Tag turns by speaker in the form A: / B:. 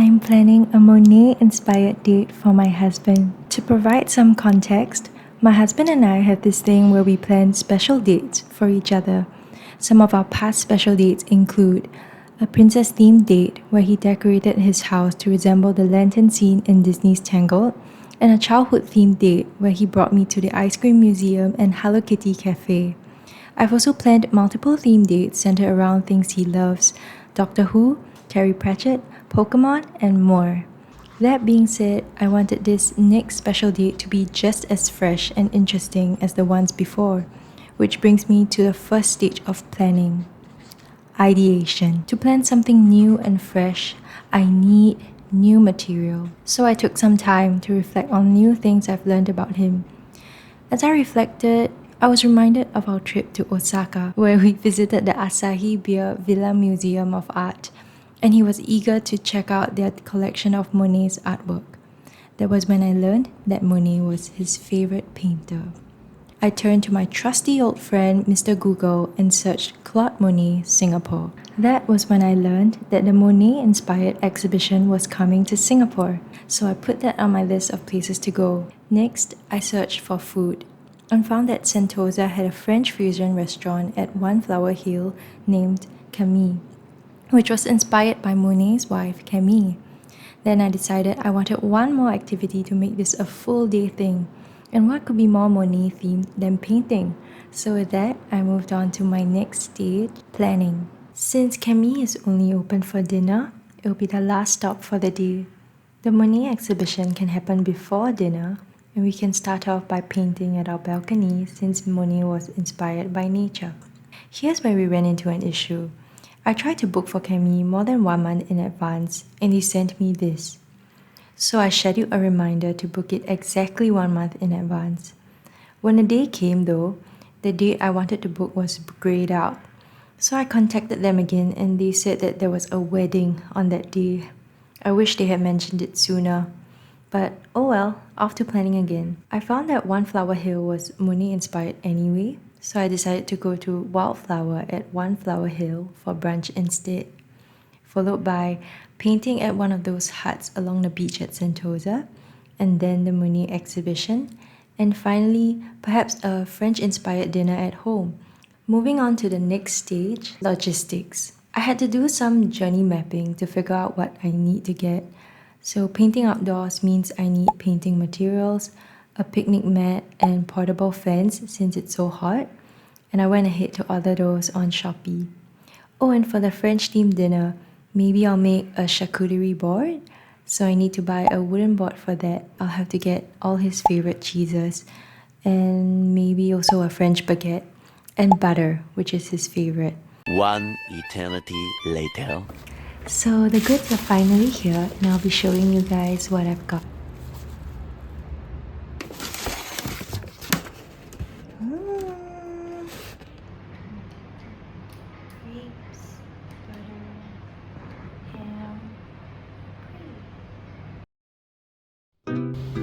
A: I'm planning a Monet-inspired date for my husband. To provide some context, my husband and I have this thing where we plan special dates for each other. Some of our past special dates include a princess-themed date where he decorated his house to resemble the lantern scene in Disney's Tangled, and a childhood-themed date where he brought me to the ice cream museum and Hello Kitty cafe. I've also planned multiple theme dates centered around things he loves: Doctor Who, Terry Pratchett, Pokemon, and more. That being said, I wanted this next special date to be just as fresh and interesting as the ones before, which brings me to the first stage of planning: ideation. To plan something new and fresh, I need new material. So I took some time to reflect on new things I've learned about him. As I reflected, I was reminded of our trip to Osaka, where we visited the Asahi Beer Villa Museum of Art, and he was eager to check out their collection of Monet's artwork. That was when I learned that Monet was his favorite painter. I turned to my trusty old friend Mr. Google and searched Claude Monet, Singapore. That was when I learned that the Monet-inspired exhibition was coming to Singapore, so I put that on my list of places to go. Next, I searched for food and found that Sentosa had a French fusion restaurant at One Flower Hill named Camille, which was inspired by Monet's wife, Camille. Then I decided I wanted one more activity to make this a full day thing. And what could be more Monet themed than painting? So with that, I moved on to my next stage, planning. Since Camille is only open for dinner, it will be the last stop for the day. The Monet exhibition can happen before dinner, and we can start off by painting at our balcony since Monet was inspired by nature. Here's where we ran into an issue. I tried to book for Camille more than 1 month in advance, and they sent me this. So I scheduled a reminder to book it exactly 1 month in advance. When the day came though, the date I wanted to book was grayed out. So I contacted them again and they said that there was a wedding on that day. I wish they had mentioned it sooner. But oh well, off to planning again. I found that One Flower Hill was Monet inspired anyway, so I decided to go to Wildflower at One Flower Hill for brunch instead, followed by painting at one of those huts along the beach at Sentosa, and then the Monet exhibition, and finally, perhaps a French-inspired dinner at home. Moving on to the next stage, logistics. I had to do some journey mapping to figure out what I need to get. So painting outdoors means I need painting materials, a picnic mat, and portable fans since it's so hot. And I went ahead to order those on Shopee. Oh, and for the French-themed dinner, maybe I'll make a charcuterie board. So I need to buy a wooden board for that. I'll have to get all his favorite cheeses, and maybe also a French baguette, and butter, which is his favorite.
B: One eternity later.
A: So the goods are finally here, and I'll be showing you guys what I've got. Grapes, butter, ham, cream.